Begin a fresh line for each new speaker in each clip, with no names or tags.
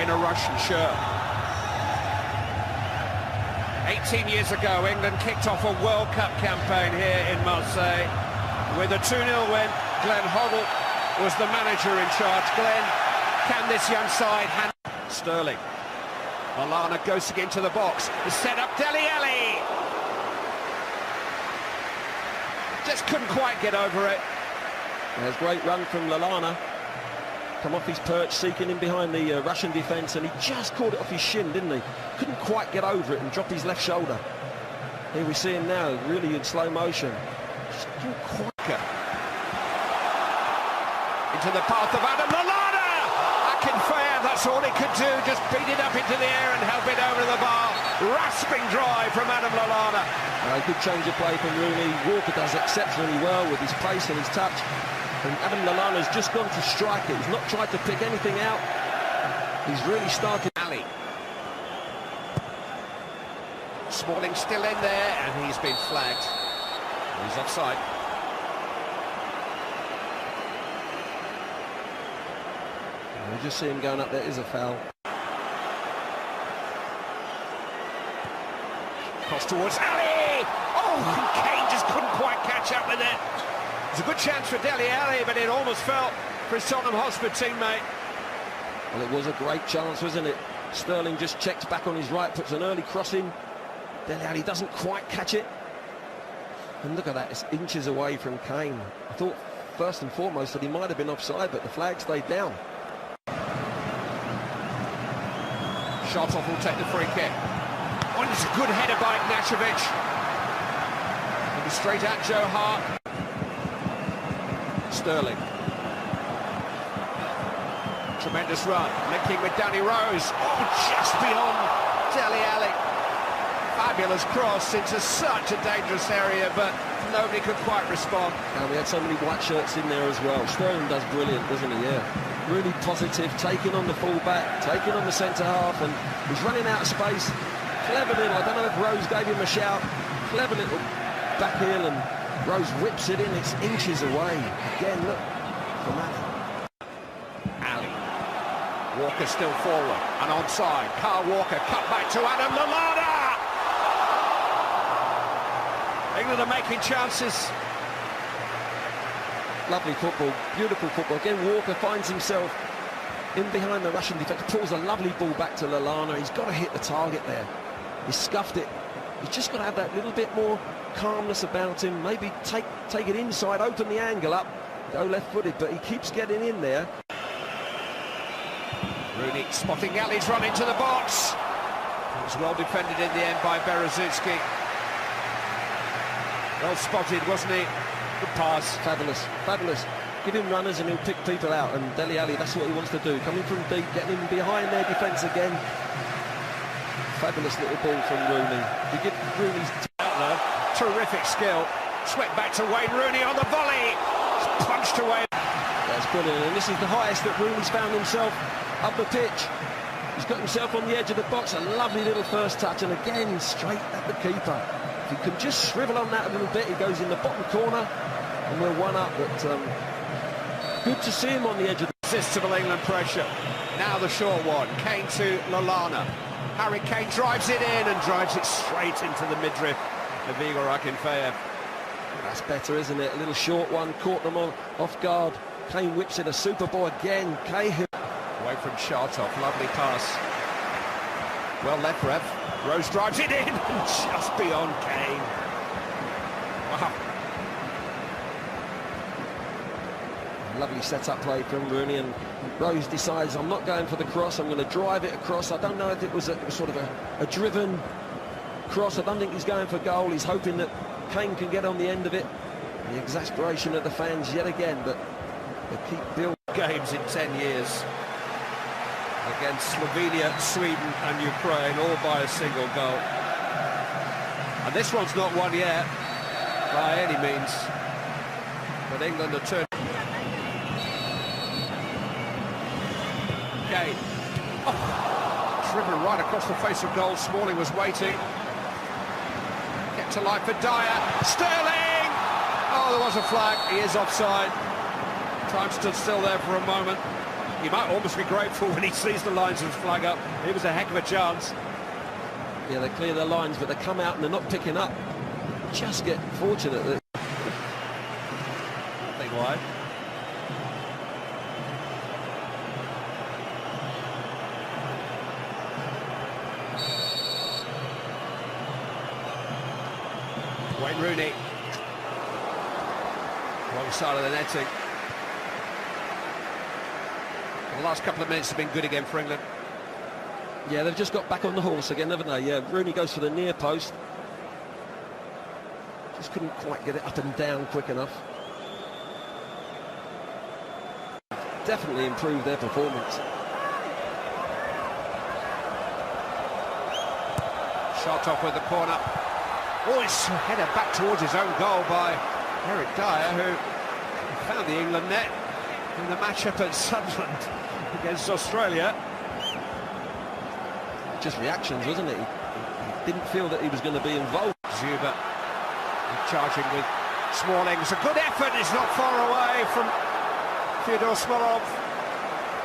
in a Russian shirt. 18 years ago, England kicked off a World Cup campaign here in Marseille with a 2-0 win. Glenn Hoddle was the manager in charge. Glenn, can this young side handle? Sterling. Lallana ghosting into the box. The set-up, Dele Alli. Just couldn't quite get over it.
There's a great run from Lallana. Come off his perch, seeking in behind the Russian defence, and he just caught it off his shin, didn't he? Couldn't quite get over it and dropped his left shoulder. Here we see him now, really in slow motion. Just couldn't quite.
Into the path of Adam Lallana! Akinfeev, that's all he could do, just beat it up into the air and help it over the bar. Rasping drive from Adam Lallana.
Good change of play from Rooney. Walker does exceptionally well with his pace and his touch. And Adam Lallana's just gone to strike it. He's not tried to pick anything out. He's really started.
Ali. Smalling still in there, and he's been flagged. He's offside.
We just see him going up there. Is a foul.
Cross towards Ali! Oh, Kane just couldn't quite catch up with it. It's a good chance for Dele Alli, but it almost fell for his Tottenham Hotspur teammate.
Well, it was a great chance, wasn't it? Sterling just checks back on his right, puts an early cross in. Dele Alli doesn't quite catch it. And look at that, it's inches away from Kane. I thought, first and foremost, that he might have been offside, but the flag stayed down.
Shartov will take the free kick. Oh, it's a good header by Ignashevich. It'll be straight at Joe Hart. Sterling. Tremendous run, linking with Danny Rose. Oh, just beyond Dele Alli. Fabulous cross into such a dangerous area, but nobody could quite respond.
And we had so many white shirts in there as well. Sterling does brilliant, doesn't he? Yeah. Really positive, taking on the full-back, taking on the centre-half, and he's running out of space. Clever little, I don't know if Rose gave him a shout. Clever little back heel, and Rose whips it in, it's inches away. Again, look, from
Ali. Walker still forward, and onside. Kyle Walker, cut back to Adam Lallana! England are making chances.
Lovely football, beautiful football. Again, Walker finds himself in behind the Russian defence, pulls a lovely ball back to Lallana. He's got to hit the target there. He scuffed it. He's just got to have that little bit more calmness about him. Maybe take it inside, open the angle up, go left-footed, but he keeps getting in there.
Rooney spotting Ali's run into the box. It was well defended in the end by Berezicki. Well spotted, wasn't he? Good pass.
Fabulous, fabulous. Give him runners and he'll pick people out, and Dele Alli, that's what he wants to do. Coming from deep, getting in behind their defence again. Fabulous little ball from Rooney. You give Rooney's
out there. Terrific skill. Swept back to Wayne Rooney on the volley. It's punched away.
That's brilliant, and this is the highest that Rooney's found himself up the pitch. He's got himself on the edge of the box. A lovely little first touch, and again, straight at the keeper. If he can just shrivel on that a little bit, he goes in the bottom corner, and we're one up. But good to see him on the edge of the...
Irresistible England pressure. Now the short one. Kane to Lallana. Harry Kane drives it in and drives it straight into the midriff of Igor Akinfeev.
That's better, isn't it? A little short one, caught them off guard. Kane whips it, a super ball again. Cahill.
Away from Shartov, lovely pass. Well left, Rev. Rose drives it in, and just beyond Kane. Wow.
Lovely set-up play from Rooney, and Rose decides, I'm not going for the cross, I'm going to drive it across. I don't know if it was sort of a driven cross. I don't think he's going for goal. He's hoping that Kane can get on the end of it. The exasperation of the fans yet again, but they keep building.
Games in 10 years against Slovenia, Sweden and Ukraine, all by a single goal. And this one's not won yet, by any means. But England are turning. Kane. Oh, driven right across the face of goal. Smalling was waiting. Kept to life for Dyer. Sterling! Oh, there was a flag. He is offside. Time stood still there for a moment. You might almost be grateful when he sees the linesman's flag up. It was a heck of a chance.
Yeah, they clear their lines, but they come out and they're not picking up. Just get fortunate that...
Nothing wide. Wayne Rooney. Wrong side of the netting. The last couple of minutes have been good again for England.
Yeah, they've just got back on the horse again, haven't they? Yeah, Rooney goes for the near post. Just couldn't quite get it up and down quick enough. Definitely improved their performance.
Shot off with the corner. Oh, it's headed back towards his own goal by Eric Dyer, who found the England net in the matchup at Sunderland against Australia.
Just reactions, wasn't it? He didn't feel that he was going to be involved.
Zuba charging with Smalling. It's a good effort. It's not far away from Fyodor Smolov.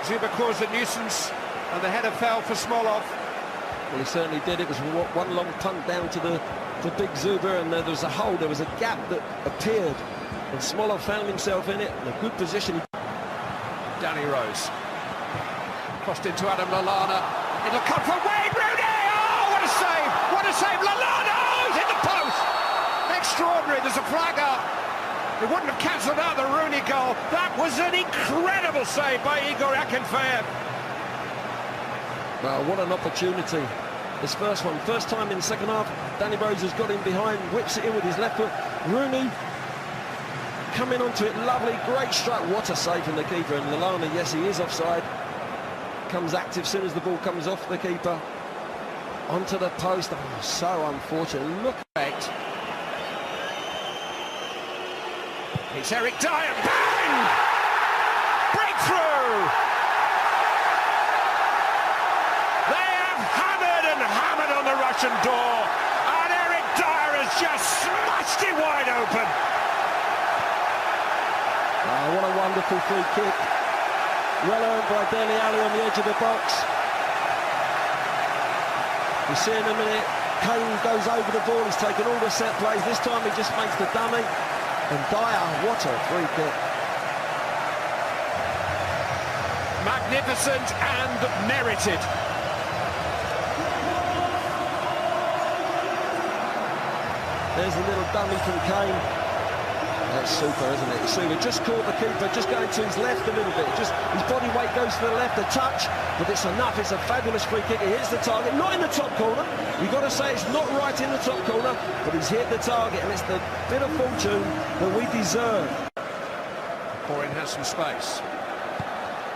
Zuba caused a nuisance, and the header fell for Smolov.
Well, he certainly did. It was one long punt down to the big Zuba, and there was a hole. There was a gap that appeared, and Smolov found himself in it in a good position.
Danny Rose crossed into Adam Lallana. It'll come from Wayne Rooney. Oh, what a save! What a save! Lallana! Oh, he's hit the post. Extraordinary. There's a flag up. It wouldn't have cancelled out the Rooney goal. That was an incredible save by Igor Akinfeev.
Well, what an opportunity. This first one, first time in the second half, Danny Rose has got in behind, whips it in with his left foot. Rooney coming onto it, lovely, great strike. What a save from the keeper. And Lallana, yes, he is offside. Comes active as soon as the ball comes off the keeper. Onto the post. Oh, so unfortunate. Look at it.
It's Eric Dyer. Bang! Breakthrough! Hammered on the Russian door, and Eric Dyer has just smashed it wide open.
Oh, what a wonderful free kick. Well earned by Dele Alli on the edge of the box. You see in a minute, Kane goes over the ball, he's taken all the set plays. This time he just makes the dummy. And Dyer, what a free kick.
Magnificent and merited.
There's a little dummy from Kane. That's super, isn't it? Super. Just caught the keeper, just going to his left a little bit. Just his body weight goes to the left, a touch, but it's enough. It's a fabulous free kick. He hits the target, not in the top corner. You've got to say it's not right in the top corner, but he's hit the target, and it's the bit of fortune that we deserve.
Corin has some space.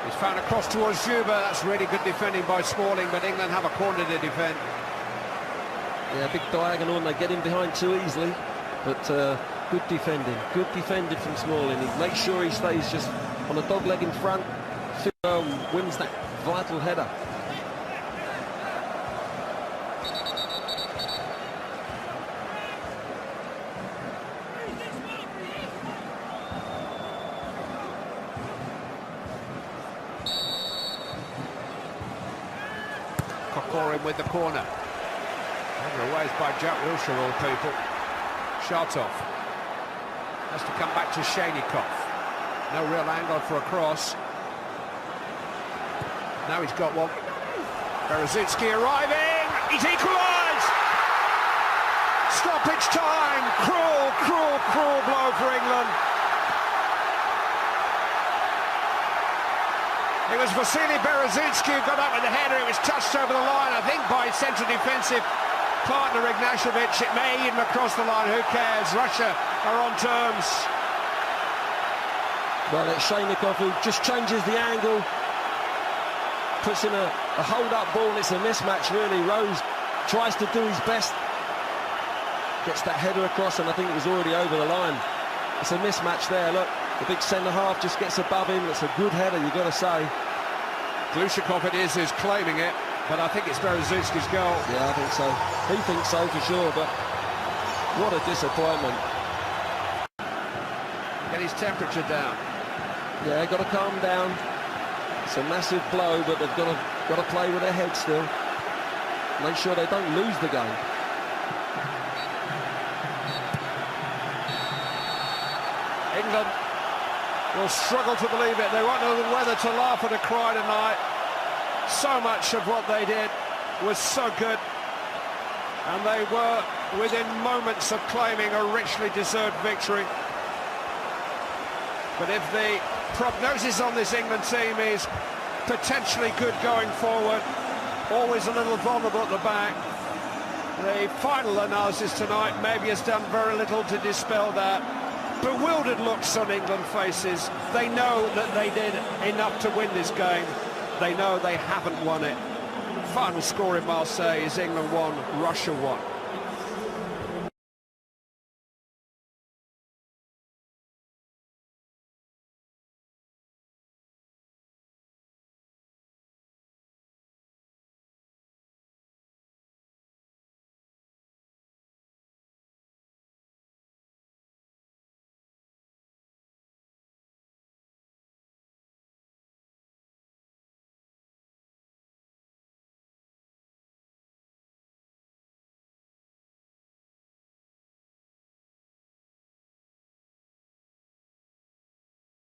He's found a cross towards Zuba. That's really good defending by Smalling, but England have a corner to defend.
Yeah, big diagonal, and they get in behind too easily. But good defending from Smalling. He makes sure he stays just on a dog leg in front. Wins that vital header.
Corin with the corner. Away by Jack Wilshere, all people. Shartov has to come back to Shaynikov. No real angle for a cross. Now he's got one. Berezitsky arriving. He's equalised. Stoppage time. Cruel, cruel, cruel blow for England. It was Vasily Berezitsky who got up with the header. It was touched over the line, I think, by central defensive partner Ignashevich. It may even across the line, who cares? Russia are on terms.
Well, it's Shaynikov who just changes the angle, puts in a hold-up ball, and it's a mismatch, really. Rose tries to do his best, gets that header across, and I think it was already over the line. It's a mismatch there, look. The big centre-half just gets above him. It's a good header, you've got to say.
Glushakov it is who's claiming it, but I think it's Berezitsky's goal.
Yeah, I think so. He thinks so for sure, but what a disappointment.
Get his temperature down.
Yeah, got to calm down. It's a massive blow, but they've got to play with their head still. Make sure they don't lose the game.
England will struggle to believe it. They won't know whether to laugh or to cry tonight. So much of what they did was so good, and they were within moments of claiming a richly deserved victory. But if the prognosis on this England team is potentially good going forward, always a little vulnerable at the back, the final analysis tonight maybe has done very little to dispel that. Bewildered looks on England faces. They know that they did enough to win this game. They know they haven't won it. Final score in Marseille is England 1, Russia 1.